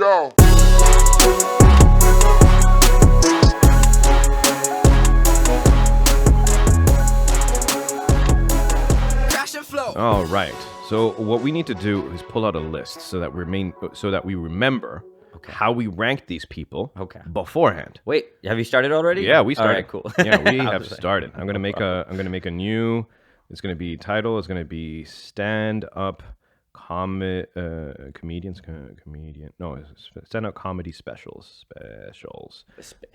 go. All right. So what we need to do is pull out a list so that we remember how we ranked these people beforehand. Wait, have you started already? Yeah, we started. All right, cool. Yeah, we have started. I'm gonna make a new. It's gonna be title. It's gonna be stand-up comedians. No, stand-up comedy specials.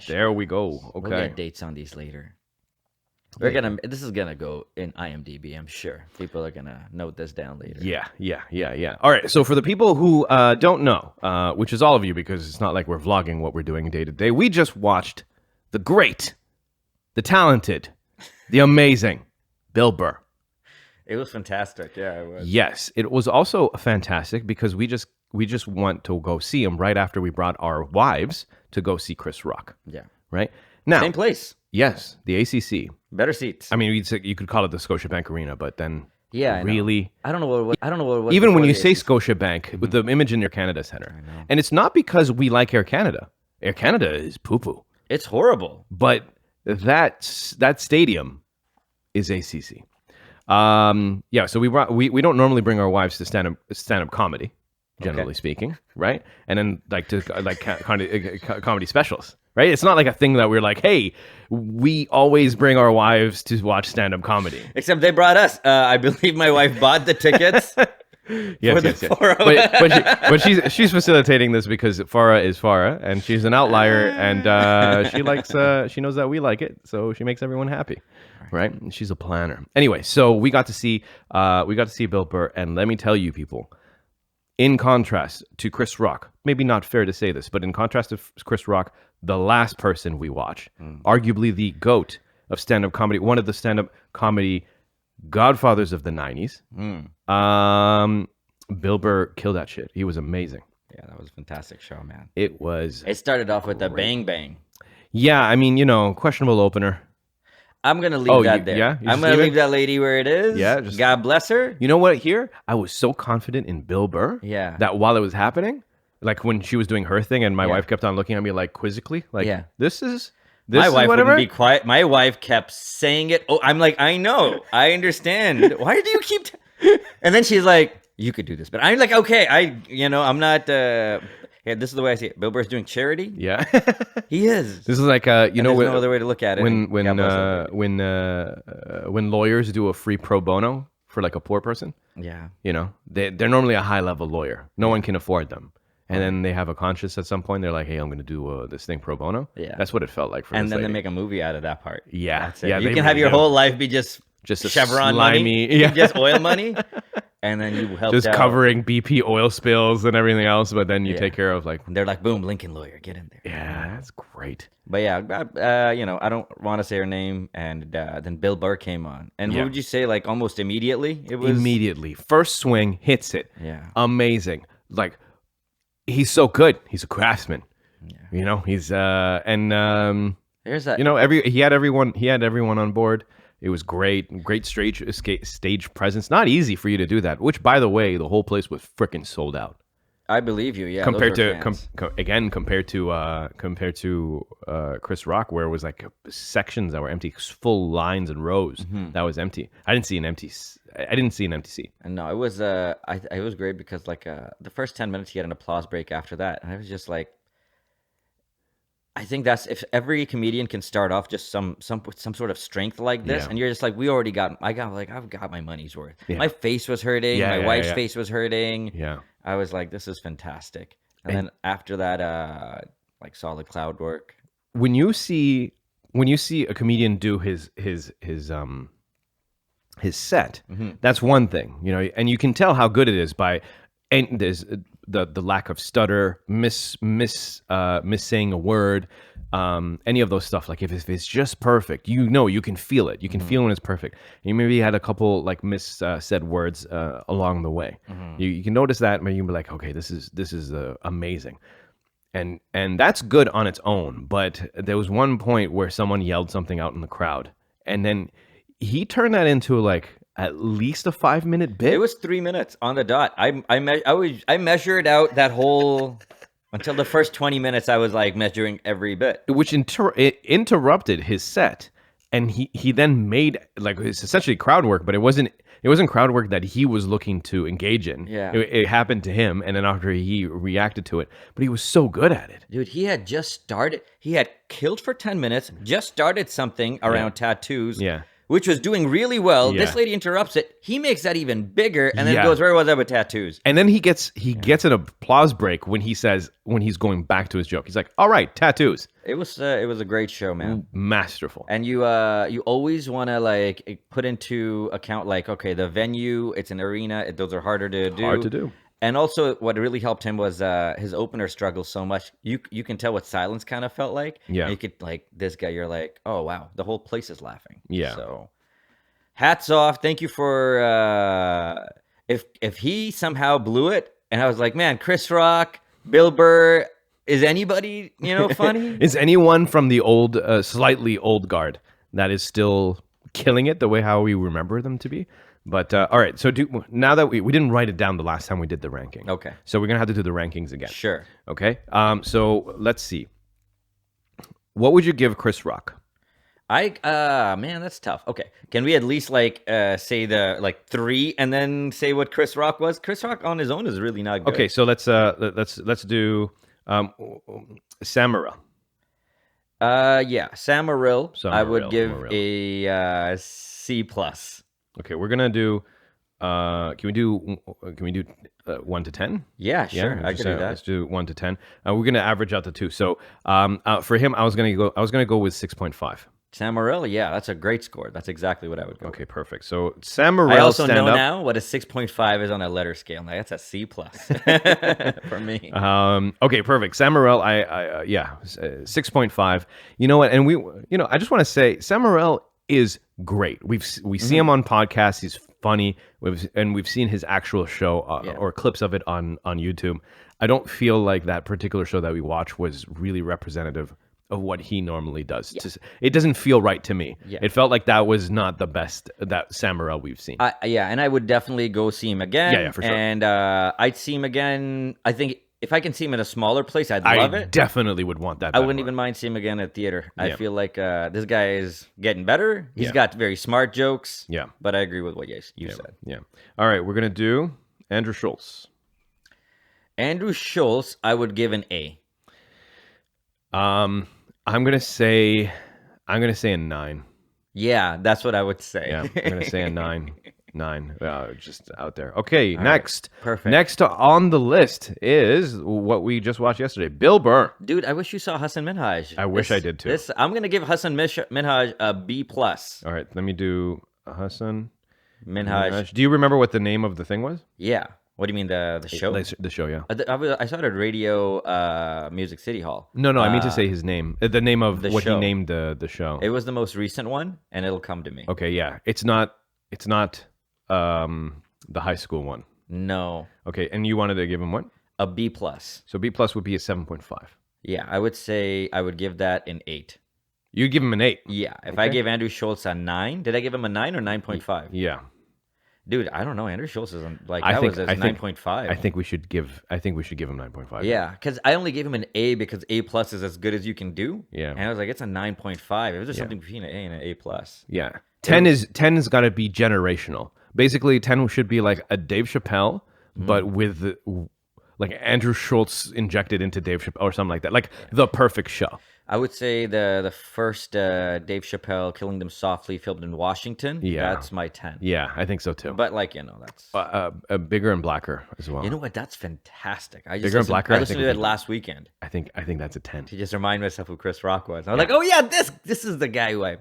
There we go. Okay. We'll get dates on these later. This is gonna go in IMDb, I'm sure. People are gonna note this down later. Yeah. All right. So for the people who don't know, which is all of you, because it's not like we're vlogging what we're doing day to day. We just watched the great, the talented, the amazing Bill Burr. It was fantastic. Yeah, it was. Yes, it was also fantastic because we just want to go see him right after we brought our wives to go see Chris Rock. Yeah. Right now, same place. Yes, the ACC. Better seats. I mean, you could call it the Scotiabank Arena, but then really, I don't know what it was. Even when you say Scotiabank, with the image in Air Canada Center, and it's not because we like Air Canada. Air Canada is poo poo. It's horrible. But that stadium is ACC. Yeah. So we don't normally bring our wives to stand up comedy, generally speaking, right? And then comedy specials. Right? It's not like a thing that we're like, hey, we always bring our wives to watch stand-up comedy. Except they brought us. I believe my wife bought the tickets. Yes. But she's facilitating this because Farah is Farah, and she's an outlier, and she knows that we like it, so she makes everyone happy, right? And she's a planner. Anyway, so we got to see Bill Burr, and let me tell you, people. In contrast to Chris Rock, maybe not fair to say this, but in contrast to Chris Rock, the last person we watched, arguably the GOAT of stand-up comedy, one of the stand-up comedy godfathers of the 90s, Bill Burr killed that shit. He was amazing. Yeah, that was a fantastic show, man. It started off with a bang bang. Yeah, I mean, questionable opener. I'm going to leave that there. Yeah? I'm going to leave that lady where it is. Yeah. God bless her. You know what? Here, I was so confident in Bill Burr. Yeah. That while it was happening, like when she was doing her thing and my wife kept on looking at me like quizzically, like, this is my wife whatever? Wouldn't be quiet. My wife kept saying it. Oh, I'm like, I know. I understand. Why do you keep... And then she's like, you could do this. But I'm like, okay, I'm not... Yeah, this is the way I see it. Bill Burr's doing charity. Yeah, he is. This is like there's no other way to look at it. When lawyers do a free pro bono for like a poor person, they're normally a high level lawyer. No one can afford them, and then they have a conscience at some point. They're like, hey, I'm going to do this thing pro bono. Yeah, that's what it felt like for. And this then lady. they make a movie out of that part. Yeah, you can have your whole life be just a Chevron slimy, money, just oil money. And then you help just covering BP oil spills and everything else, but then you take care of like they're like, boom, Lincoln lawyer, get in there. Yeah, that's great. But yeah, I don't want to say her name, and then Bill Burr came on, and what would you say? Like almost immediately, it was immediately first swing hits it. Yeah, amazing. Like he's so good. He's a craftsman. Yeah, he's there's that. He had everyone on board. It was great stage presence. Not easy for you to do that. Which, by the way, the whole place was freaking sold out. I believe you. Yeah. Compared to Chris Rock, where it was like sections that were empty, full lines and rows that was empty. I didn't see an empty seat. And no, it was it was great because like the first 10 minutes he had an applause break after that, and I was just like. I think that's if every comedian can start off just some sort of strength like this, and you're just like, I've got my money's worth. Yeah. My face was hurting, my wife's face was hurting. Yeah, I was like, this is fantastic. And then after that, like solid crowd work. When you see a comedian do his set, that's one thing, and you can tell how good it is by. And there's the lack of stutter, missing a word, any of those stuff. Like if it's just perfect, you can feel it. You can feel when it's perfect. And you maybe had a couple like said words along the way. You can notice that, and you can be like, okay, this is amazing, and that's good on its own. But there was one point where someone yelled something out in the crowd, and then he turned that into like. At least a 5-minute bit. It was 3 minutes on the dot. I measured out that whole Until the first 20 minutes, I was like measuring every bit. which it interrupted his set, and he then made like it's essentially crowd work, but it wasn't crowd work that he was looking to engage in. Yeah. It happened to him, and then after he reacted to it, but he was so good at it. Dude, he had just started. He had killed for 10 minutes, just started something around tattoos. Yeah. Which was doing really well. Yeah. This lady interrupts it. He makes that even bigger, and then Yeah. goes, "Where was I with tattoos?" And then he gets an applause break when he's going back to his joke. He's like, "All right, tattoos." It was a great show, man. Masterful. And you always want to like put into account like, okay, the venue, it's an arena, those are harder to do. Hard to do. And also, what really helped him was his opener struggles so much. You can tell what silence kind of felt like. Yeah. And you could like this guy. You're like, oh wow, the whole place is laughing. Yeah. So, hats off. Thank you for if he somehow blew it, and I was like, man, Chris Rock, Bill Burr, is anybody funny? Is anyone from the old, slightly old guard that is still killing it the way how we remember them to be? But all right, so now that we didn't write it down the last time we did the ranking. Okay. So we're gonna have to do the rankings again. Sure. Okay. So let's see. What would you give Chris Rock? Man, that's tough. Okay, can we at least like say the like 3 and then say what Chris Rock was? Chris Rock on his own is really not good. Okay, so let's do Samara. Yeah, Samaril. I would give Samaril. a C plus. Okay, we're gonna do. Can we do 1 to 10? Yeah, sure. I can do that. Let's do 1 to 10. We're gonna average out the 2. So for him, I was gonna go with 6.5. Samaril, yeah, that's a great score. That's exactly what I would go. Okay, perfect. So Samaril. I also know up. now what a 6.5 is on a letter scale. Now that's a C plus for me. Okay, perfect. Samaril, I 6.5. You know what? And I just want to say Samaril is great. We see him on podcasts. He's funny. We've seen his actual show or clips of it on YouTube. I don't feel like that particular show that we watched was really representative of what he normally does. Yeah. It doesn't feel right to me. Yeah. It felt like that was not the best that Samaril we've seen. And I would definitely go see him again. Yeah, for sure. And I'd see him again. I think if I can see him in a smaller place, I'd love it. I definitely would want that. I wouldn't even mind seeing him again at theater. I feel like this guy is getting better. He's got very smart jokes. Yeah. But I agree with what you said. Yeah. All right, we're going to do Andrew Schultz. Andrew Schultz, I would give an A. I'm gonna say a 9. Yeah, that's what I would say. Yeah, I'm gonna say a 9. 9. Just out there. Okay, next. Right. Perfect. Next on the list is what we just watched yesterday. Bill Burr. Dude, I wish you saw Hassan Minhaj. I wish I did too. I'm gonna give Hassan Minhaj a B plus. All right, let me do Hassan Minhaj. Do you remember what the name of the thing was? Yeah. What do you mean the show? The show, yeah. I saw it at Radio Music City Hall. No, I mean to say his name. The name of what show. he named the show. It was the most recent one, and it'll come to me. Okay, yeah. It's not the high school one. No. Okay, and you wanted to give him what? A B plus. So B plus would be a 7.5. Yeah, I would say I would give that an 8. You give him an 8. Yeah. If I gave Andrew Schultz a 9, did I give him a 9 or 9.5? Yeah. Dude, I don't know. Andrew Schultz is like I think 9.5. I think we should give him 9.5. Yeah, because I only gave him an A because A plus is as good as you can do. Yeah. And I was like, it's a 9.5. It was just something between an A and an A plus. Yeah. 10 has got to be generational. Basically, 10 should be like a Dave Chappelle, but with like Andrew Schultz injected into Dave Chappelle or something like that. Like the perfect show. I would say the first Dave Chappelle Killing Them Softly filmed in Washington. Yeah. That's my 10. Yeah, I think so too. But like, that's... Bigger and Blacker as well. You know what? That's fantastic. Bigger and Blacker. I listened to it last weekend. I think that's a 10. To just remind myself who Chris Rock was. I was like, oh yeah, this is the guy who I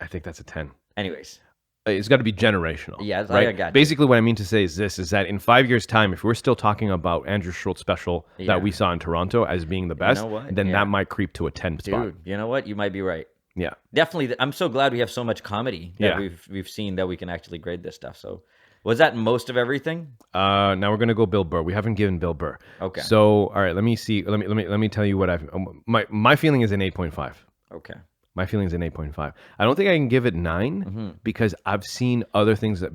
think that's a 10. Anyways. It's got to be generational. Yeah, right? I got you. Basically, what I mean to say is that in 5 years' time, if we're still talking about Andrew Schultz special that we saw in Toronto as being the best, then that might creep to a 10 spot. Dude, you know what? You might be right. Yeah. Definitely. I'm so glad we have so much comedy that we've seen that we can actually grade this stuff. So was that most of everything? Now we're gonna go Bill Burr. We haven't given Bill Burr. Okay. So all right, let me see. Let me tell you what I've my feeling is an 8.5. Okay. My feeling's an 8.5. I don't think I can give it 9 because I've seen other things that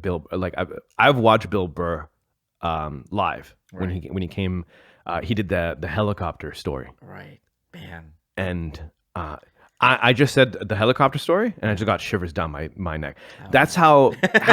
I've watched Bill Burr live when he came He did the helicopter story. Right, man. And I just said the helicopter story, and I just got shivers down my neck. That's how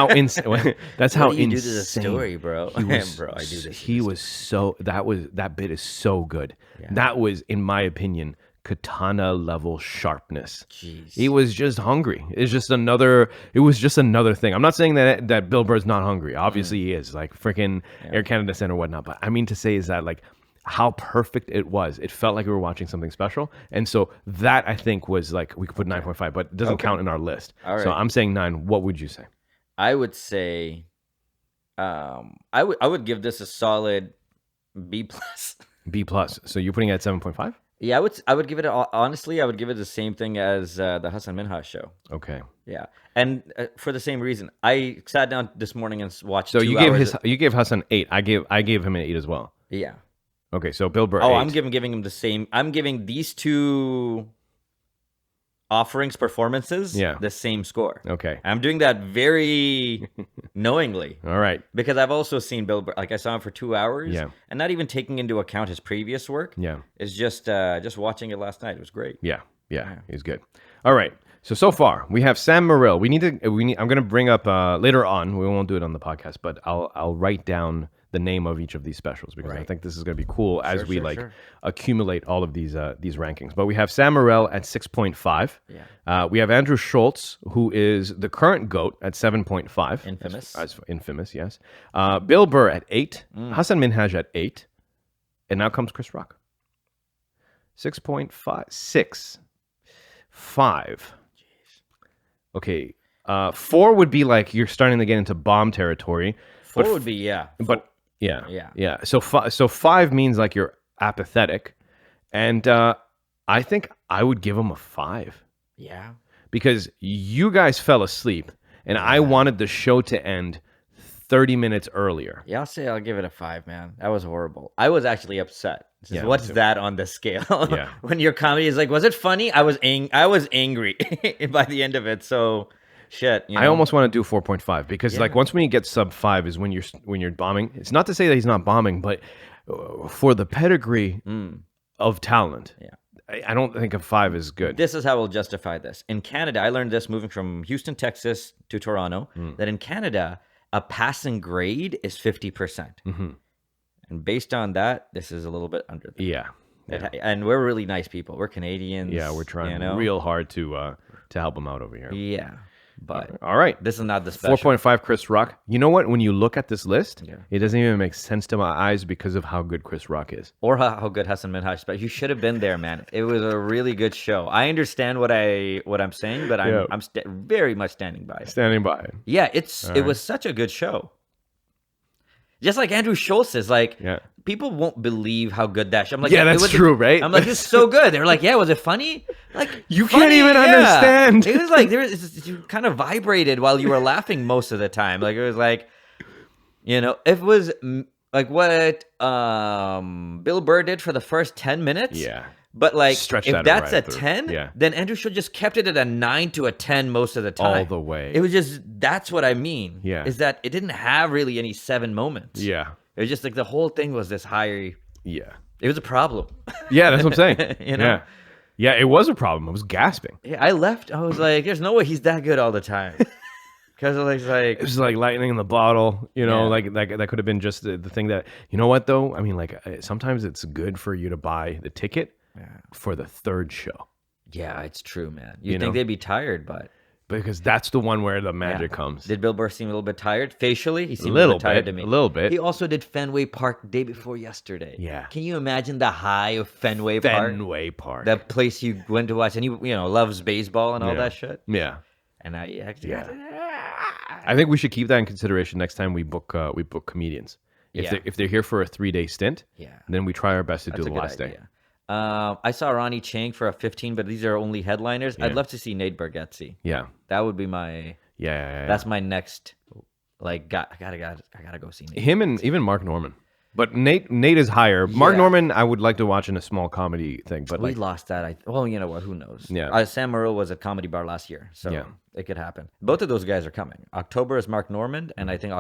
insane. That's how What do you insane. do to the story, bro? He was, Bro, I do this. He was so that bit is so good. Yeah. That was, in my opinion, katana level sharpness. Jeez. He was just hungry. It was just another thing. I'm not saying that Bill Burr's not hungry. Obviously he is, like freaking Air Canada Center or whatnot. But I mean to say is that, like, how perfect it was. It felt like we were watching something special. And so that, I think, was like, we could put 9.5, but it doesn't count in our list. All right. So I'm saying 9. What would you say? I would say, I would give this a solid B plus. B plus. So you're putting it at 7.5? Yeah, I would give it honestly. I would give it the same thing as the Hassan Minhaj show. Okay. Yeah, and for the same reason, I sat down this morning and watched. So 2 you hours gave Hassan 8. I gave him an 8 as well. Yeah. Okay, so Bill Burr. Oh, 8. I'm giving him the same. I'm giving these two offerings performances the same score. Okay. I'm doing that very knowingly. All right. Because I've also seen Bill Burr, like I saw him for 2 hours. Yeah. And not even taking into account his previous work. Yeah. It's just watching it last night. It was great. Yeah. He's good. All right. So far we have Sam Morril. I'm going to bring up later on. We won't do it on the podcast, but I'll write down the name of each of these specials because I think this is going to be cool as we accumulate all of these rankings. But we have Sam Morril at 6.5. Yeah. We have Andrew Schultz, who is the current GOAT, at 7.5. Infamous. As infamous, yes. Bill Burr at 8. Hassan Minhaj at 8. And now comes Chris Rock. 6.5. 6. 5. Jeez. Okay. 4 would be like you're starting to get into bomb territory. 4 would be, yeah. But yeah. So 5 means like you're apathetic, and I think I would give him a 5. Yeah. Because you guys fell asleep, and I wanted the show to end 30 minutes earlier. Yeah, I'll give it a 5, man. That was horrible. I was actually upset. What's that on the scale? Yeah. When your comedy is like, was it funny? I was angry by the end of it. So. Shit, I almost want to do 4.5 because like once when you get sub 5 is when you're bombing. It's not to say that he's not bombing, but for the pedigree of talent, I don't think a 5 is good. This is how we'll justify this. In Canada, I learned this moving from Houston, Texas to Toronto, that in Canada, a passing grade is 50%. Mm-hmm. And based on that, this is a little bit under that. Yeah. And we're really nice people. We're Canadians. Yeah, we're trying real hard to help them out over here. Yeah. But all right, this is not the special. 4.5 Chris Rock. You know what? When you look at this list, it doesn't even make sense to my eyes because of how good Chris Rock is, or how good Hassan Minhaj. But you should have been there, man. It was a really good show. I understand what I'm saying, but I'm very much standing by it. Standing by it. Yeah, it was such a good show. Just like Andrew Schultz is like, people won't believe how good that show. I'm like, that's true, right? I'm like, it's so good. They're like, was it funny? Like, you can't even understand. It was like you kind of vibrated while you were laughing most of the time. Like it was like, it was like what Bill Burr did for the first 10 minutes. Yeah. But like, Stretch if that that's right a 10, then Andrew Schultz just kept it at a 9 to a 10 most of the time. All the way. It was just, that's what I mean. Yeah. Is that it didn't have really any 7 moments. Yeah. It was just like the whole thing was this high. Yeah. It was a problem. Yeah, that's what I'm saying. Yeah. Yeah, it was a problem. I was gasping. Yeah, I left. I was like, there's no way he's that good all the time. Because it was like lightning in the bottle, like that could have been just the thing that, you know what though? I mean, like sometimes it's good for you to buy the ticket for the third show. Yeah, it's true, man. You'd think they'd be tired, but because that's the one where the magic comes. Did Bill Burr seem a little bit tired? Facially, he seemed a little bit tired to me. A little bit. He also did Fenway Park the day before yesterday. Yeah. Can you imagine the high of Fenway Park? Fenway Park. That place you went to watch, and he loves baseball and all that shit. Yeah. And I think we should keep that in consideration next time we book comedians. If they're here for a 3-day stint, then we try our best to do the last day. I saw Ronnie Chang for a 15, but these are only headliners. I'd love to see Nate Bargatze. Yeah, that would be my. Yeah. That's my next. Like, I gotta go see Nate. Him and even Mark Norman. But Nate is higher. Mark Norman, I would like to watch in a small comedy thing. But we lost that. Well, you know what? Who knows? Yeah. Sam Morril was at Comedy Bar last year, so it could happen. Both of those guys are coming. October is Mark Norman, and I think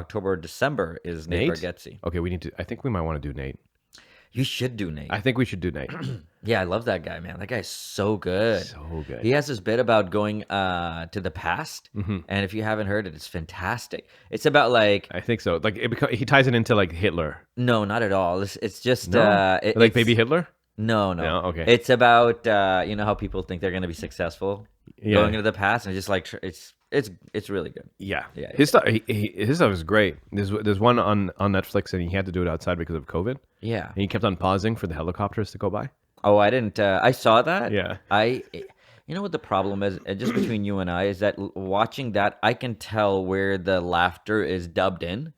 December is Nate Bargatze. Okay, I think we might want to do Nate. You should do Nate. I think we should do Nate. Yeah, I love that guy, man. That guy's so good. So good. He has this bit about going to the past, and if you haven't heard it, it's fantastic. It's about like I think so. Like he ties it into like Hitler. no, not at all. It's just Like it's, baby Hitler. No. Okay. It's about you know how people think they're gonna be successful going into the past, and just like it's really good. Yeah. Yeah, His stuff. His stuff is great. There's one on Netflix, and he had to do it outside because of COVID. Yeah. And he kept on pausing for the helicopters to go by. Oh, I didn't. I saw that. Yeah. You know what the problem is, just between you and I, is that watching that, I can tell where the laughter is dubbed in,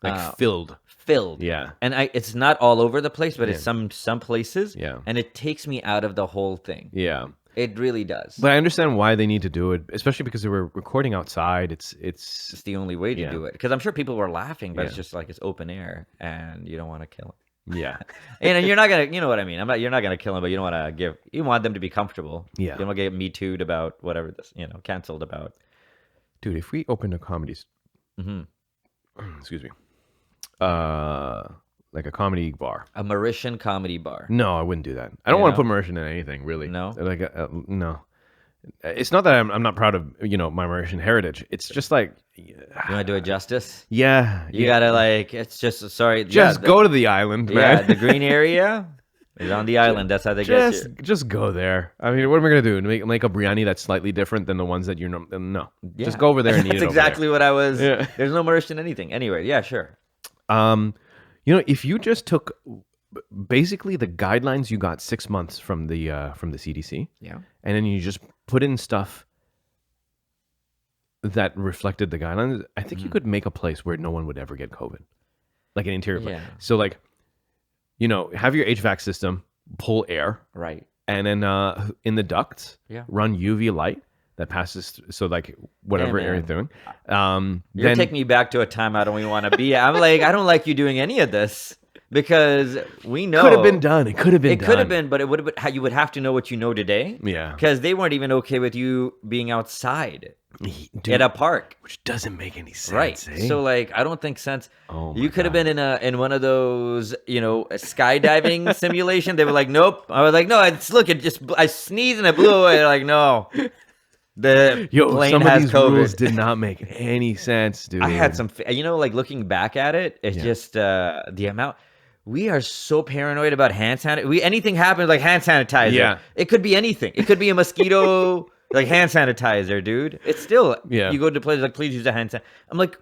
Like filled. Yeah. and it's not all over the place, but it's some places. Yeah. And it takes me out of the whole thing. Yeah. It really does. But I understand why they need to do it, especially because they were recording outside. It's It's the only way to do it, because I'm sure people were laughing, but it's just like it's open air, and you don't want to kill them. yeah. And you're not gonna, you know what I mean. You're not gonna kill them, but you don't want to give. You want them to be comfortable. Yeah. You don't want to get Me Too'd about whatever this, canceled about. Dude, if we opened a comedy, excuse me, like a comedy bar. A Mauritian comedy bar. No, I wouldn't do that. I don't want to put Mauritian in anything, really. No? Like, no. It's not that I'm not proud of, my Mauritian heritage. It's just like, You want to do it justice? yeah. You gotta it's just sorry. Just go to the island, man. Yeah, the green area is on the island. That's how they get you. Just go there. I mean, what am I gonna do? Make a biryani that's slightly different than the ones that no. Yeah. Just go over there and eat That's it. exactly what I was. Yeah. There's no Mauritian anything. Anyway, yeah, sure. If you just took basically the guidelines you got 6 months from the CDC, Yeah. and then you just put in stuff that reflected the guidelines, I think you could make a place where no one would ever get COVID, like an interior place. Yeah. So like, have your HVAC system pull air, Right. and then in the ducts, run UV light that passes. So like whatever air you're doing. You're then taking me back to a time I don't even want to be at. I'm like, I don't like you doing any of this. Because we know could have been done. It could have been. It could have been, but it would have been. You would have to know what you know today. Yeah. Because they weren't even okay with you being outside at a park, which doesn't make any sense. Right. Eh? So I don't think sense. Oh my you could have been in one of those a skydiving simulation. They were like, nope. I was like, no. I sneezed and I blew away. They're like, no. The plane some has of these COVID. rules did not make any sense, dude. I had some, looking back at it, it's just the amount. We are so paranoid about hand sanitizer. Anything happens like hand sanitizer. Yeah. It could be anything. It could be a mosquito, like hand sanitizer, dude. It's still, you go to places like, please use a hand sanitizer. I'm like,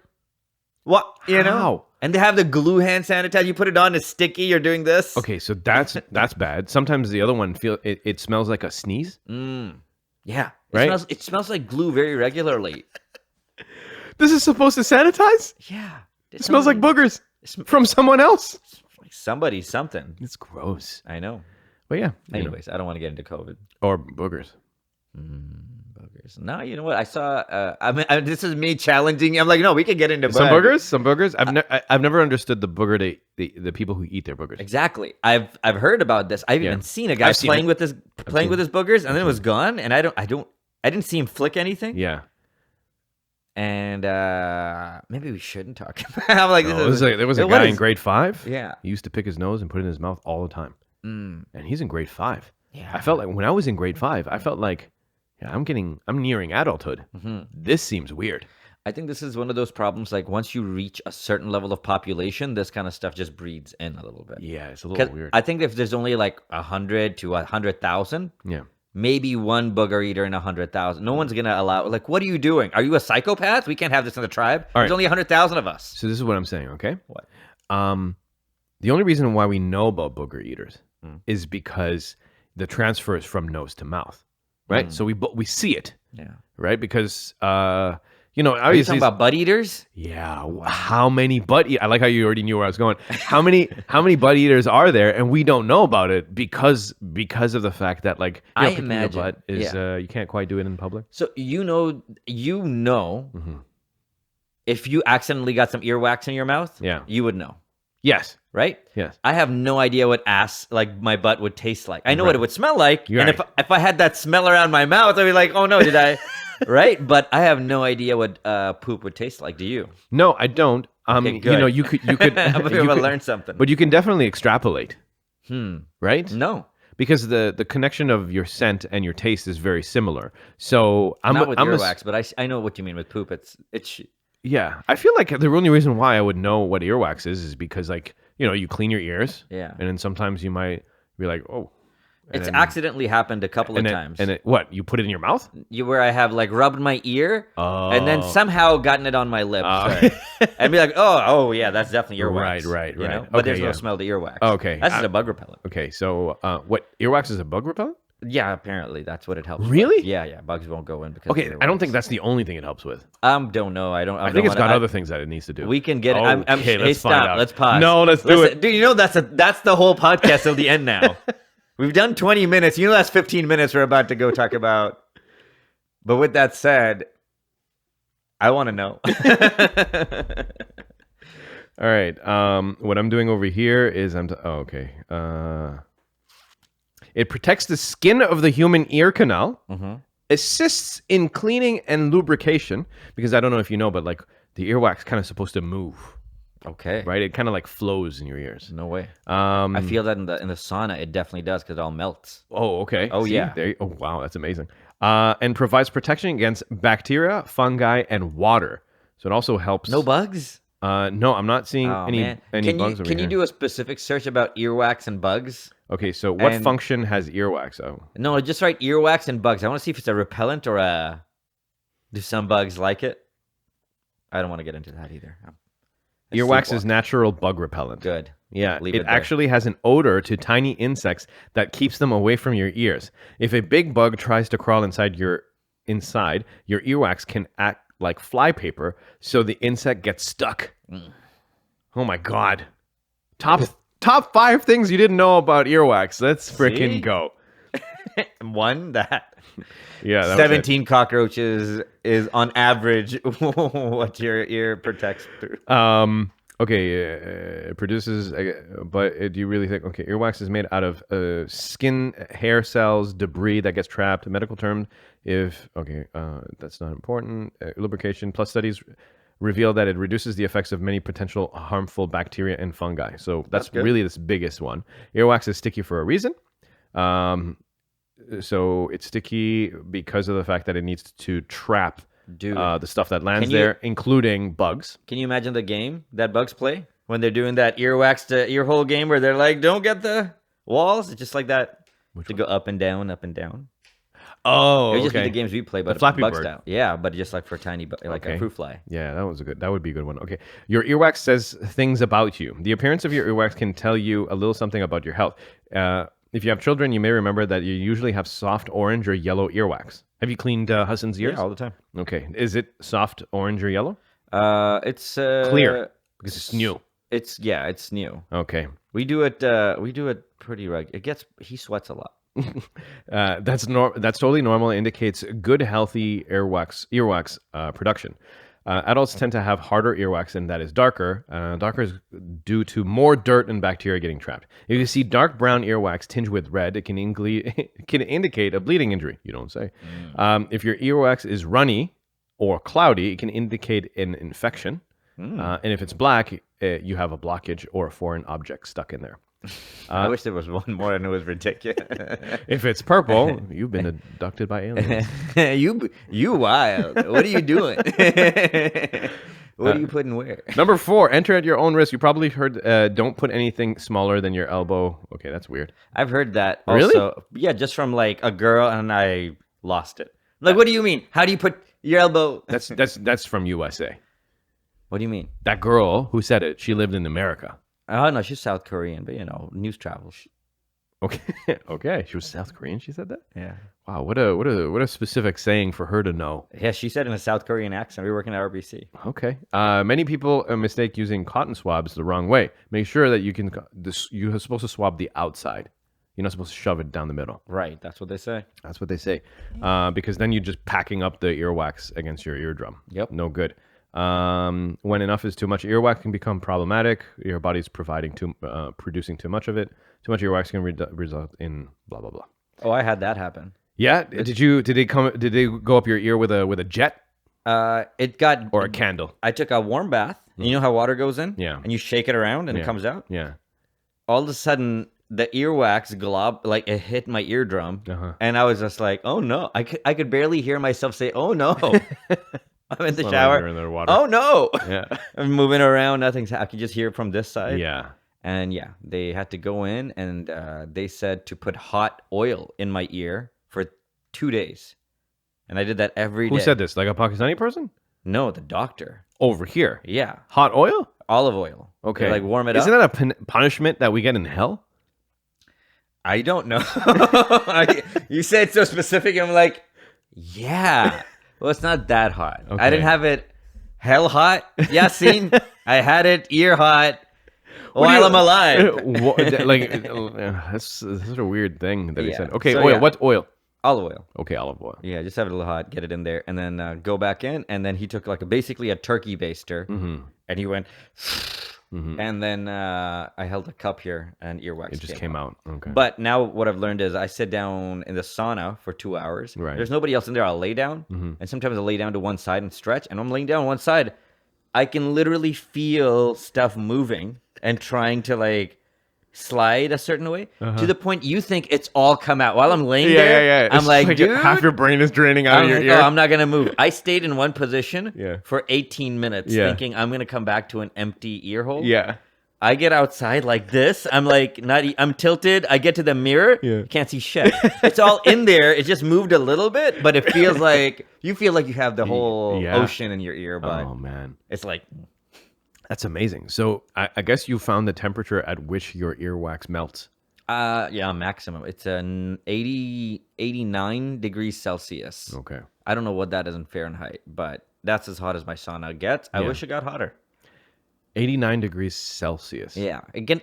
what? How? And they have the glue hand sanitizer. You put it on, it's sticky. You're doing this. Okay, so that's bad. Sometimes the other one it smells like a sneeze. Yeah. Right? It smells like glue very regularly. This is supposed to sanitize? Yeah. It smells like boogers from someone else. Somebody, something. It's gross. I know. But yeah. Anyways, I don't want to get into COVID. Or boogers. Boogers. No, you know what? I saw. This is me challenging. I'm like, no, we can get into some boogers. Some boogers. I've never understood the booger. The people who eat their boogers. Exactly. I've heard about this. I've even seen a guy playing with his boogers, and then it was gone. And I didn't see him flick anything. Yeah. And maybe we shouldn't talk about. I'm like, there was a guy in grade 5. Yeah. He used to pick his nose and put it in his mouth all the time. And he's in grade 5. Yeah. I felt like when I was in grade 5, I felt like, I'm nearing adulthood. This seems weird. I think this is one of those problems. Like once you reach a certain level of population, this kind of stuff just breeds in a little bit. Yeah, it's a little weird. I think if there's only like 100 to 100,000, maybe one booger eater in 100,000. No one's gonna allow. Like, what are you doing? Are you a psychopath? We can't have this in the tribe. There's only 100,000 of us. So this is what I'm saying. Okay. What? The only reason why we know about booger eaters is because the transfer is from nose to mouth, right? So we see it. Yeah. Right, because Are you obviously talking about butt eaters? Yeah. How many butt? I like how you already knew where I was going. How many butt eaters are there, and we don't know about it because of the fact that I picking imagine your butt is you can't quite do it in public. So if you accidentally got some earwax in your mouth, you would know. Yes. Right? Yes. I have no idea what my butt would taste like. I know what it would smell like. You're and right. if I had that smell around my mouth, I'd be like, oh no, did I? Right? But I have no idea what poop would taste like. Do you? No, I don't. Okay, good. You could I'm able to learn something. But you can definitely extrapolate. Right? No. Because the connection of your scent and your taste is very similar. So Not with earwax, but I know what you mean with poop. It's yeah. I feel like the only reason why I would know what earwax is because like, you clean your ears. Yeah. And then sometimes you might be like, oh. It's accidentally happened a couple of times. And what? You put it in your mouth? Where I have like rubbed my ear and then somehow gotten it on my lips. And be like, oh yeah, that's definitely earwax. Right. But Okay, there's no smell to earwax. Okay. That's just a bug repellent. Okay, so what? Earwax is a bug repellent? Yeah, apparently that's what it helps. Really? With. Yeah. Bugs won't go in because. Okay, I don't think that's the only thing it helps with. Don't know. I think it's got other things that it needs to do. We can get. Okay, let's find out. Let's pause. No, let's do it. Dude, that's the whole podcast till the end now. We've done 20 minutes. That's 15 minutes we're about to go talk about. But with that said, I want to know. All right. What I'm doing over here is okay. It protects the skin of the human ear canal, assists in cleaning and lubrication, because I don't know if you know, but like the earwax kind of supposed to move. Okay. Right? It kind of like flows in your ears. No way. I feel that in the sauna, it definitely does because it all melts. Oh, okay. Oh, See? yeah. Oh, wow. That's amazing. And provides protection against bacteria, fungi, and water. So it also helps. No bugs? No, I'm not seeing any bugs over Can you here. do a specific search about earwax and bugs? Okay, so what function has earwax? Oh. No, just write earwax and bugs. I want to see if it's a repellent or a... Do some bugs like it? I don't want to get into that either. Earwax is natural bug repellent. Good. Yeah, Leave it actually has an odor to tiny insects that keeps them away from your ears. If a big bug tries to crawl inside your earwax can act like flypaper, so the insect gets stuck. Oh my god! Top 5 things you didn't know about earwax. Let's freaking go. One that. Yeah, that 17 cockroaches is on average what your ear protects through. Okay, it produces, but do you really think, okay, earwax is made out of skin, hair cells, debris that gets trapped. Medical term, that's not important. Lubrication plus studies reveal that it reduces the effects of many potential harmful bacteria and fungi. So that's really this biggest one. Earwax is sticky for a reason. So it's sticky because of the fact that it needs to trap the stuff that lands there, including bugs. Can you imagine the game that bugs play when they're doing that earwax to ear hole game where they're like, don't get the walls? It's just like that. Go up and down, up and down. Oh, it would just be the games we play, but Flappy bug Bird style. Yeah, but just like for tiny, like a fruit fly. Yeah, that would be a good one. Okay, your earwax says things about you. The appearance of your earwax can tell you a little something about your health. If you have children, you may remember that you usually have soft orange or yellow earwax. Have you cleaned Hassan's ears? Yeah, all the time. Okay, is it soft orange or yellow? It's clear because it's new. It's new. Okay, we do it pretty regular. He sweats a lot. That's totally normal. It indicates good, healthy earwax production. Adults tend to have harder earwax, and that is darker. Darker is due to more dirt and bacteria getting trapped. If you see dark brown earwax tinged with red, it can indicate a bleeding injury. You don't say. If your earwax is runny or cloudy, it can indicate an infection. And if it's black, you have a blockage or a foreign object stuck in there. I wish there was one more and it was ridiculous. If it's purple, you've been abducted by aliens. you wild. What are you doing? What are you putting where? Number 4, enter at your own risk. You probably heard, don't put anything smaller than your elbow. Okay, that's weird. I've heard that also. Really? Yeah, just from like a girl, and I lost it. Like, what do you mean? How do you put your elbow? That's from USA. What do you mean? That girl who said it, she lived in America. Oh, no, she's South Korean, but news travels. Okay, okay. She was South Korean. She said that. Yeah. Wow, what a specific saying for her to know. Yeah, she said in a South Korean accent. We were working at RBC. Okay. Many people mistake using cotton swabs the wrong way. Make sure that you're supposed to swab the outside. You're not supposed to shove it down the middle. Right. That's what they say. That's what they say. Because then you're just packing up the earwax against your eardrum. Yep. No good. When enough is too much, earwax can become problematic. Your body's producing too much of it. Too much earwax can result in blah blah blah. Oh, I had that happen. Yeah. Did they go up your ear with a jet? It got or a candle. I took a warm bath. You know how water goes in? Yeah. And you shake it around and it comes out? Yeah. All of a sudden, the earwax glob, like it hit my eardrum, Uh-huh. and I was just like, "Oh no!" I could barely hear myself say, "Oh no!" I'm in the Sound like shower. you're in the water. Oh no! Yeah. I'm moving around. Nothing's. I can just hear it from this side. Yeah. And yeah, they had to go in, and they said to put hot oil in my ear for 2 days, and I did that every day. Who said this? Like a Pakistani person? No, the doctor. Over here. Yeah, Hot oil? olive oil. Okay. They, like warm it Isn't up. that a punishment that we get in hell? I don't know. You said so specific. I'm like, yeah. Well, it's not that hot. I didn't Okay. have it hell hot. Yasin, I had it ear hot What do while you- I'm alive. That's such a weird thing that he Yeah. said. Okay, So, oil. yeah. What oil? Olive oil. Okay, olive oil. Yeah, just have it a little hot, get it in there, and then go back in. And then he took like basically a turkey baster, and he went, and then I held a cup here, and earwax. It just came out. Okay. But now what I've learned is I sit down in the sauna for 2 hours. Right. There's nobody else in there. I'll lay down, and sometimes I'll lay down to one side and stretch. And I'm laying down one side, I can literally feel stuff moving and trying to like slide a certain way to the point you think it's all come out while I'm laying there. yeah. I'm It's like, dude, half your brain is draining out I'm of your like, ear. oh, I'm not gonna move. I stayed in one position Yeah. for 18 minutes, Yeah. thinking I'm gonna come back to an empty ear hole. Yeah. I get outside like this. I'm like, I'm tilted. I get to the mirror. Yeah. Can't see shit. It's all in there. It just moved a little bit, but it feels like you feel like you have the whole Yeah. ocean in your ear, but Oh man, it's like, that's amazing. So I guess you found the temperature at which your earwax melts. yeah, maximum. It's an 89 degrees Celsius. Okay. I don't know what that is in Fahrenheit, but that's as hot as my sauna gets. I Yeah. wish it got hotter. 89 degrees Celsius. Yeah. Again,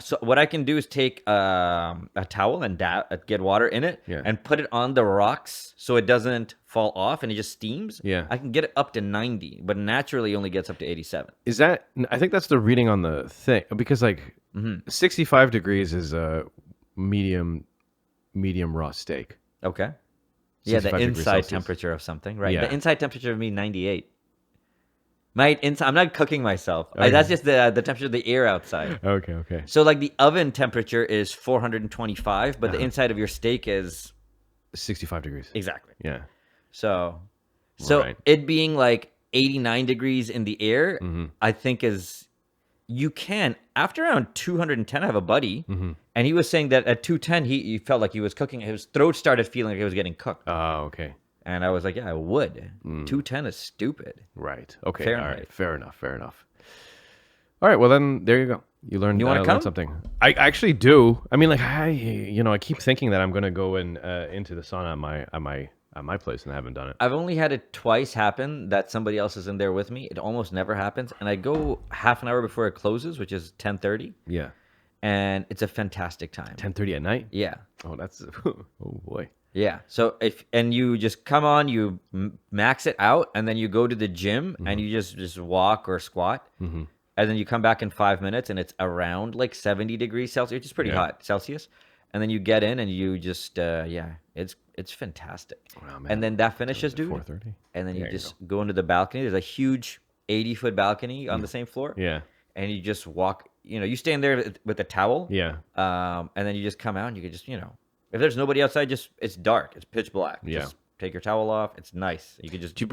so what I can do is take a towel and get water in it Yeah. and put it on the rocks so it doesn't fall off and it just steams. Yeah. I can get it up to 90, but naturally only gets up to 87. Is that? I think that's the reading on the thing because like 65 degrees is a medium raw steak. Okay. Yeah, the 65 degrees inside Celsius. temperature of something, right? Yeah. The inside temperature of me 98. I'm not cooking myself. Okay. That's just the temperature of the air outside. Okay. So like the oven temperature is 425, but the inside of your steak is 65 degrees. exactly. Yeah. So Right. it being like 89 degrees in the air, Mm-hmm. I think is you can after around 210. I have a buddy, Mm-hmm. and he was saying that at 210 he felt like he was cooking. His throat started feeling like it was getting cooked, Oh, okay. and I was like, yeah, I would. Mm. 210 is stupid. Right. Okay. Fahrenheit. All right. Fair enough. All right. Well, then there you go. You learned, You wanna learned come? something. I actually do. I mean, like I keep thinking that I'm gonna go into the sauna at my place, and I haven't done it. I've only had it twice happen that somebody else is in there with me. It almost never happens, and I go half an hour before it closes, which is 10:30, Yeah. and it's a fantastic time. 10:30 at night. Yeah. Oh, that's oh boy. Yeah. So and you just come on, you max it out, and then you go to the gym and you just walk or squat, and then you come back in 5 minutes, and it's around like 70 degrees Celsius, which is pretty Yeah. hot Celsius, and then you get in and you just it's fantastic. Wow, man. And then that finishes, dude, 4:30. and then you There you just go into the balcony. There's a huge 80-foot balcony on the same floor, Yeah. and you just walk. You stand there with a towel, Yeah. and then you just come out and you can just, if there's nobody outside, it's dark. It's pitch black. Yeah. Just take your towel off. It's nice. You can just, Do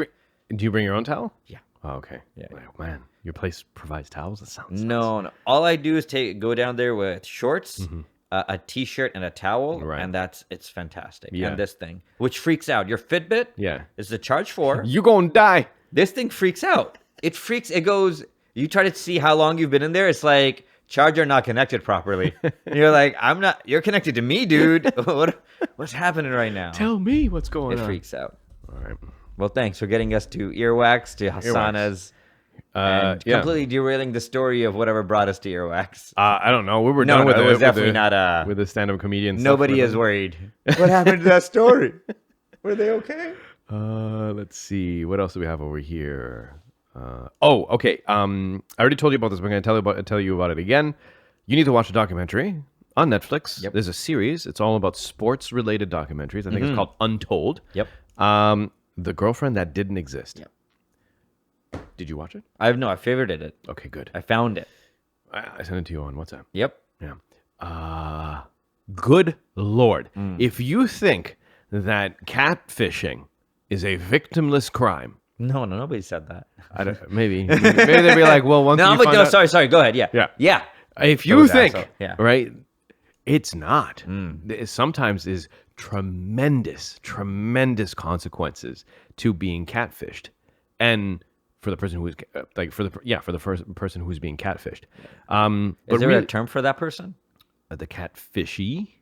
you bring your own towel? yeah. Oh, okay. Yeah. Oh, man, your place provides towels. That sounds No. All I do is go down there with shorts, a t-shirt, and a towel. Right. And it's fantastic. Yeah. And this thing, which freaks out. Your Fitbit Yeah. is the Charge 4. You gonna die. This thing freaks out. It goes, you try to see how long you've been in there. It's like, charger not connected properly. And you're like, you're connected to me, dude. What's happening right now? Tell me what's going It on. freaks out. All right. Well, thanks for getting us to earwax, to Hassana's, and Yeah. completely derailing the story of whatever brought us to earwax. I don't know. We were No, done with it it. was definitely not with the stand-up comedian. stuff, Nobody wasn't is it? worried. What happened to that story? Were they okay? Let's see. What else do we have over here? Okay. I already told you about this, but I'm going to tell you about it again. You need to watch a documentary on Netflix. Yep. There's a series. It's all about sports-related documentaries. I think it's called Untold. Yep. The Girlfriend That Didn't Exist. Yep. Did you watch it? I favorited it. Okay, good. I found it. I sent it to you on WhatsApp. Yep. Yeah. Good Lord. If you think that catfishing is a victimless crime, No, nobody said that. maybe they'd be like, well, once No, you find out, sorry. Go ahead. Yeah. If you think, yeah. right, it's not. Sometimes is tremendous consequences to being catfished, and for the person who is for the first person who's being catfished. Is there a term for that person? The catfishy?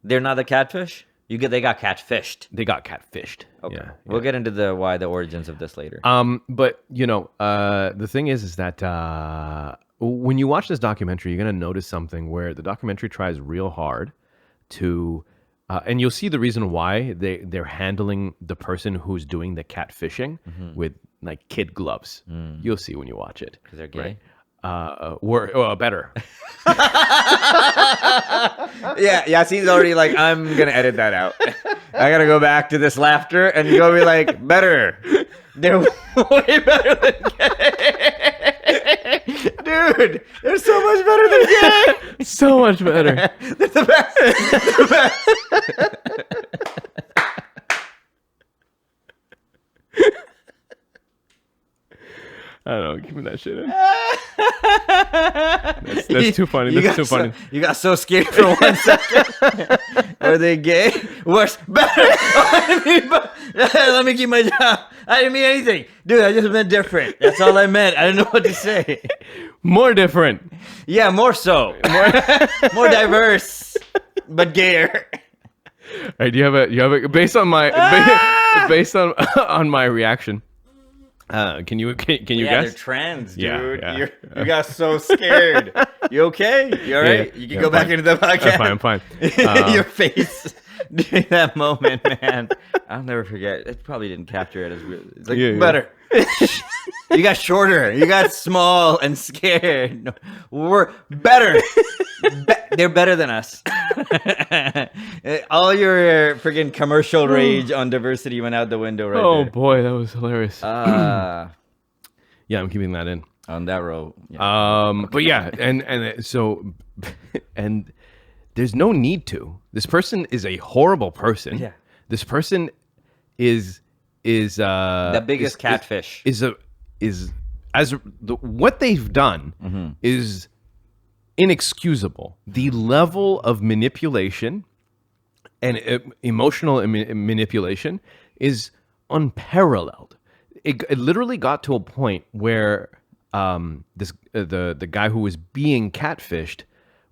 They're not the catfish. They got catfished. They got catfished. Okay. Yeah, We'll get into the origins of this later. But the thing is that when you watch this documentary, you're gonna notice something where the documentary tries real hard to, and you'll see the reason why they're handling the person who's doing the catfishing with like kid gloves. You'll see when you watch it. Because they're gay. Right? Better. Yeah, Yasin's already like, I'm gonna edit that out. I gotta go back to this laughter and go be like, better. They're way better than gay. Dude, they're so much better than gay. So much better. They're the best. The best. I don't know. Give me that shit in. That's too funny. That's too funny. You got so scared for 1 second. Are they gay? Worse. Better. Let me keep my job. I didn't mean anything. Dude, I just meant different. That's all I meant. I didn't know what to say. More different. Yeah, more so. More diverse. But gayer. All right, you have a based on my based on my reaction. Can you guess? They're trans, dude. Yeah. You got so scared. You okay? You all right? You can go back into the podcast. I'm fine. Your face during that moment, man. I'll never forget. It probably didn't capture it as real. It's like, better. You got shorter. You got small and scared. No, we're better. They're better than us. All your freaking commercial rage on diversity went out the window right there. Oh boy, that was hilarious. Yeah, I'm keeping that in. On that row. Yeah. But yeah, and so and there's no need to. This person is a horrible person. Yeah. This person is the biggest catfish. What they've done is inexcusable. The level of manipulation and emotional manipulation is unparalleled. It literally got to a point where the guy who was being catfished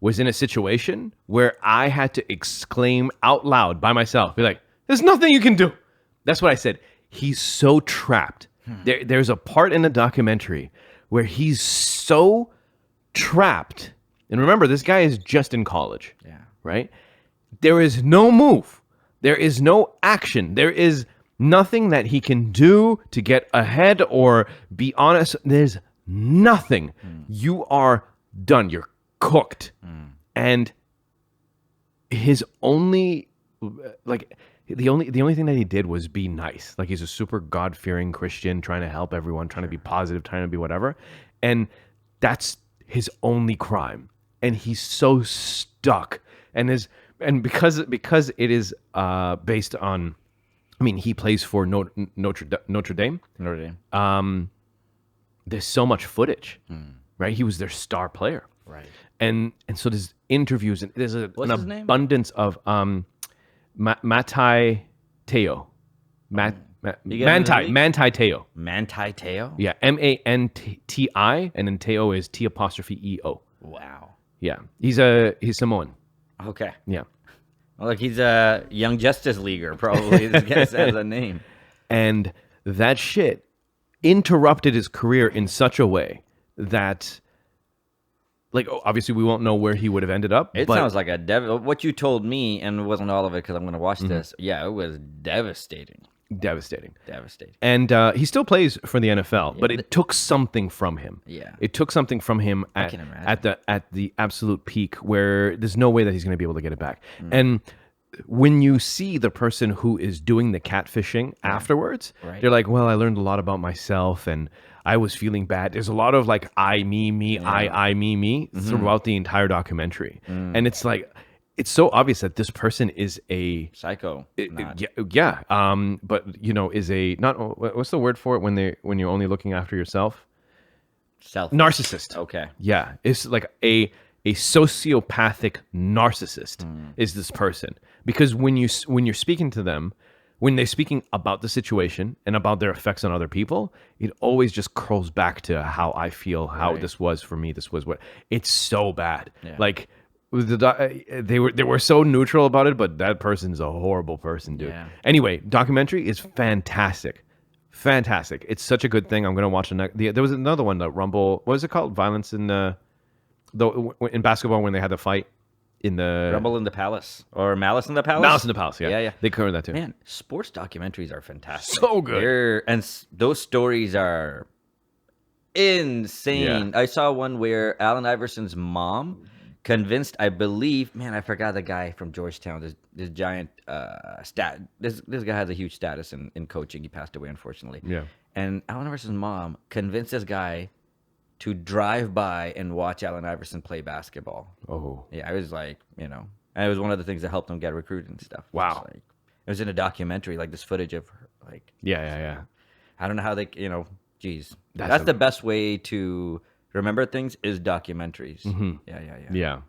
was in a situation where I had to exclaim out loud by myself, be like, "There's nothing you can do." That's what I said. He's so trapped. There's a part in the documentary where he's so trapped. And remember, this guy is just in college. Yeah. Right? There is no move. There is no action. There is nothing that he can do to get ahead or be honest. There's nothing. You are done. You're cooked. And his only the only thing that he did was be nice. Like, he's a super God-fearing Christian, trying to help everyone, trying to be positive, trying to be whatever. And that's his only crime. And he's so stuck. And because it is based on, I mean, he plays for Notre Dame. Notre Dame. There's so much footage, right? He was their star player. Right. And so there's interviews, and there's an his name? abundance of Manti Teo. Manti Teo. Manti Teo? Yeah, Manti, and then Teo is T''E''O. Wow. Yeah, he's Samoan. Okay. Yeah. Well, like, he's a Young Justice Leaguer, probably. This guy has a name. And that shit interrupted his career in such a way that, like, obviously we won't know where he would have ended up. It but sounds like what you told me, and it wasn't all of it because I'm going to watch this. Yeah, it was devastating. Devastating. And he still plays for the NFL, but it took something from him. Yeah. It took something from him at the absolute peak where there's no way that he's going to be able to get it back. And when you see the person who is doing the catfishing afterwards, they're like, well, I learned a lot about myself, and I was feeling bad. There's a lot of like I, me, I, me throughout the entire documentary. And it's like, it's so obvious that this person is a psycho. yeah. But you know, is a not what's the word for it when you're only looking after yourself? Narcissist. Okay. Yeah, it's like a sociopathic narcissist is this person, because when you're speaking to them, when they're speaking about the situation and about their effects on other people, it always just curls back to how I feel, how this was for me. This was what it's so bad. Yeah. Like they were so neutral about it, but that person's a horrible person, dude. Yeah. Anyway, documentary is fantastic. Fantastic. It's such a good thing. I'm going to watch the next. There was another one, the Rumble. What was it called? Violence in in basketball when they had the fight in the Rumble in the Palace or Malice in the Palace. Malice in the Palace. Yeah, yeah. They covered that too. Man, sports documentaries are fantastic. So good. Those stories are insane. Yeah. I saw one where Allen Iverson's mom convinced, I believe, man, I forgot the guy from Georgetown. This giant This guy has a huge status in coaching. He passed away, unfortunately. Yeah. And Allen Iverson's mom convinced this guy to drive by and watch Allen Iverson play basketball. Oh. Yeah, I was like, and it was one of the things that helped him get recruited and stuff. Wow. It was in a documentary, like this footage of her, like. Yeah. I don't know how they, geez. That's the best way to remember things is documentaries. Mm-hmm. Yeah.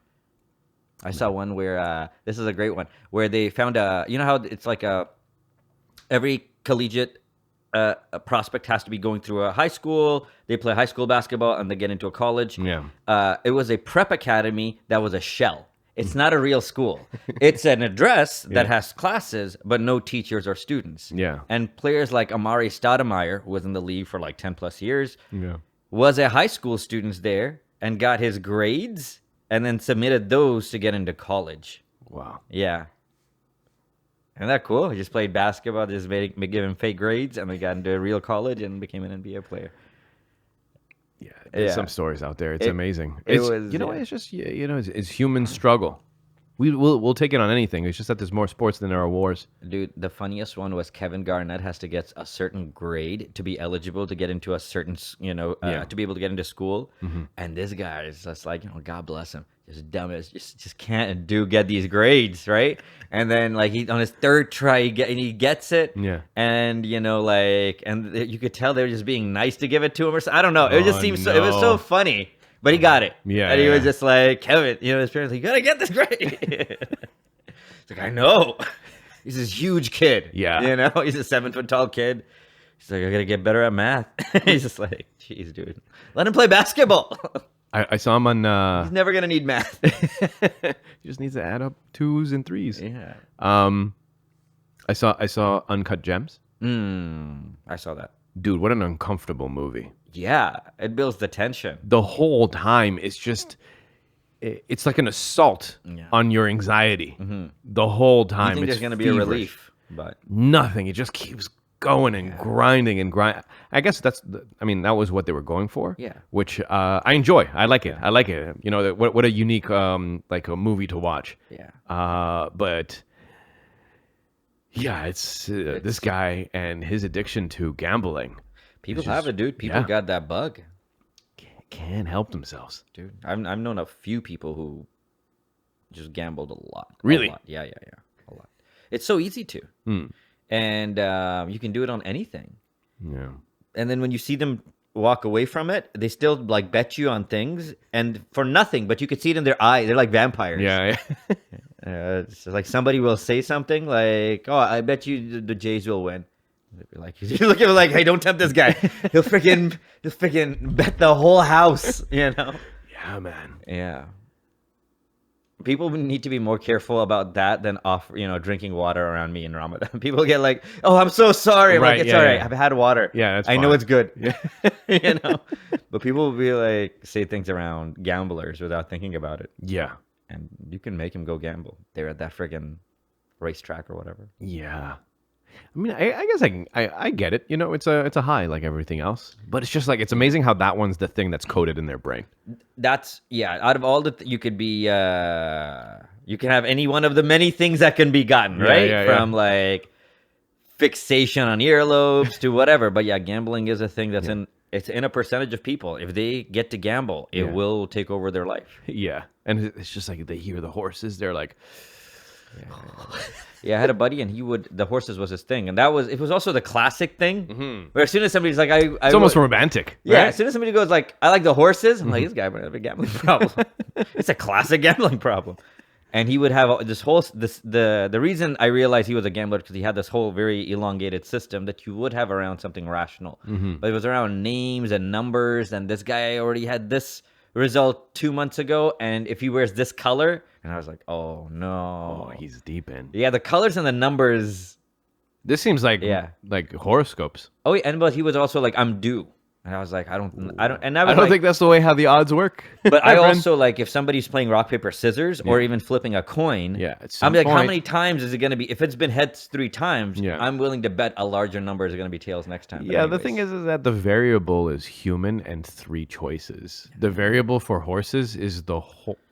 I saw one where this is a great one where they found how it's like every collegiate prospect has to be going through a high school. They play high school basketball and they get into a college. Yeah. It was a prep academy that was a shell. It's not a real school. It's an address that has classes, but no teachers or students. Yeah. And players like Amari Stoudemire, who was in the league for like 10 plus years, was a high school student there and got his grades and then submitted those to get into college. Wow. Yeah. Isn't that cool? He just played basketball, just given fake grades, and they got into a real college and became an NBA player. Yeah, there's some stories out there. It's amazing. It's just it's human struggle. We'll take it on anything. It's just that there's more sports than there are wars. Dude, the funniest one was Kevin Garnett has to get a certain grade to be eligible to get into a certain, to be able to get into school. Mm-hmm. And this guy is just like, God bless him, just dumb as just can't get these grades, right? And then like he on his third try he gets it. Yeah. And and you could tell they were just being nice to give it to him or something. I don't know. It just seems it was so funny. But he got it. Yeah. And he was just like, Kevin, his parents like, you gotta get this grade. It's like, I know. He's this huge kid. Yeah. He's a 7-foot tall kid. He's like, I gotta get better at math. He's just like, jeez, dude. Let him play basketball. I saw him on he's never gonna need math. He just needs to add up 2s and 3s. Yeah. I saw Uncut Gems. I saw that. Dude, what an uncomfortable movie. Yeah, it builds the tension. The whole time, it's like an assault on your anxiety. Mm-hmm. The whole time. You think there's going to be a relief, but nothing. It just keeps going and grinding and grind. I guess that was what they were going for. Yeah. Which I enjoy. I like it. I like it. What a unique like a movie to watch. Yeah. But yeah, it's this guy and his addiction to gambling. People have it, dude. People got that bug. Can't help themselves, dude. I've known a few people who just gambled a lot. Really? A lot. Yeah, a lot. It's so easy to, and you can do it on anything. Yeah. And then when you see them walk away from it, they still like bet you on things, and for nothing. But you could see it in their eye. They're like vampires. Yeah. It's like somebody will say something like, "Oh, I bet you the Jays will win." Like you look at him like, hey, don't tempt this guy. He'll freaking bet the whole house, Yeah, man. Yeah. People need to be more careful about that than drinking water around me in Ramadan. People get like, oh, I'm so sorry. I'm like, it's all right. I've had water. Yeah, that's fine. I know it's good. Yeah. But people will be like, say things around gamblers without thinking about it. Yeah. And you can make them go gamble. They're at that friggin' racetrack or whatever. Yeah. I mean, I guess I get it. It's a high like everything else, but it's just like it's amazing how that one's the thing that's coded in their brain. That's out of all you could be, you can have any one of the many things that can be gotten right from like fixation on earlobes to whatever. But yeah, gambling is a thing that's in it's in a percentage of people. If they get to gamble, it will take over their life. Yeah. And it's just like they hear the horses. They're like, Yeah, I had a buddy, and the horses was his thing, and it was also the classic thing. Where as soon as somebody's like, it's almost romantic. Yeah, right? as soon as somebody goes like, I like the horses, I'm like, this guy might have a gambling problem. It's a classic gambling problem. And he would have the reason I realized he was a gambler because he had this whole very elongated system that you would have around something rational, but it was around names and numbers. And this guy already had this result 2 months ago, and if he wears this color, and I was like, oh no, he's deep in. Yeah, the colors and the numbers. This seems like horoscopes. Oh, but he was also like, I'm due. And I was like, I don't, and I don't think that's the way how the odds work. But I also like if somebody's playing rock, paper, scissors, or even flipping a coin. Yeah, I'm like, how many times is it going to be? If it's been heads 3 times, I'm willing to bet a larger number is going to be tails next time. Yeah, the thing is that the variable is human and 3 choices. The variable for horses is the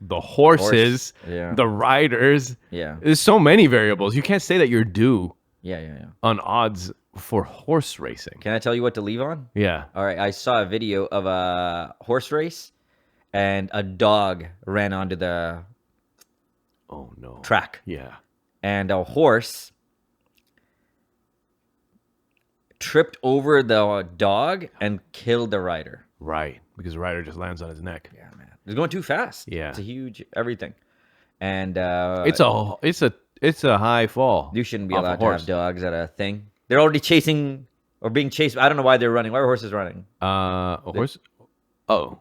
horses, the riders. Yeah, there's so many variables. You can't say that you're due. Yeah. On odds for horse racing. Can I tell you what to leave on? Yeah. All right. I saw a video of a horse race, and a dog ran onto the track. Yeah. And a horse tripped over the dog and killed the rider. Right. Because the rider just lands on his neck. Yeah, man. It's going too fast. Yeah. It's a huge everything. And it's a high fall. You shouldn't be allowed to have dogs at a thing. They're already chasing or being chased. I don't know why they're running. Why are horses running? Horse? Oh.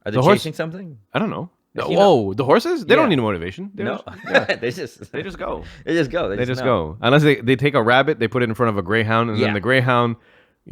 Are they chasing something? I don't know. The horses? They don't need motivation. They just go. They just go. They just go. Unless they take a rabbit, they put it in front of a greyhound, and then the greyhound,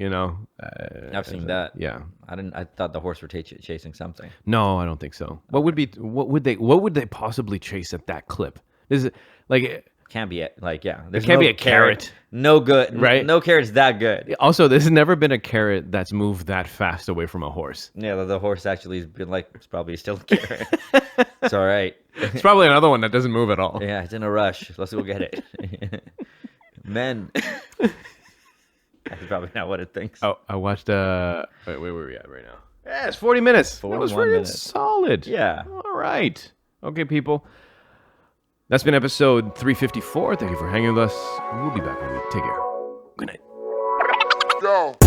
I've seen that. Yeah. I thought the horse were chasing something. No, I don't think so. What would they possibly chase at that clip? Is it like can't be it. Like, yeah. There can't be a carrot. No good. Right? No carrot's that good. Also, there's never been a carrot that's moved that fast away from a horse. Yeah, the horse actually has been like, it's probably still a carrot. It's all right. It's probably another one that doesn't move at all. Yeah, it's in a rush. Let's go get it. Men. That's probably not what it thinks. Oh, I watched, wait, where were we at right now? Yeah, it's 40 minutes. 41 minutes. Solid. Yeah. All right. Okay, people. That's been episode 354. Thank you for hanging with us. We'll be back when we take care. Good night. Go.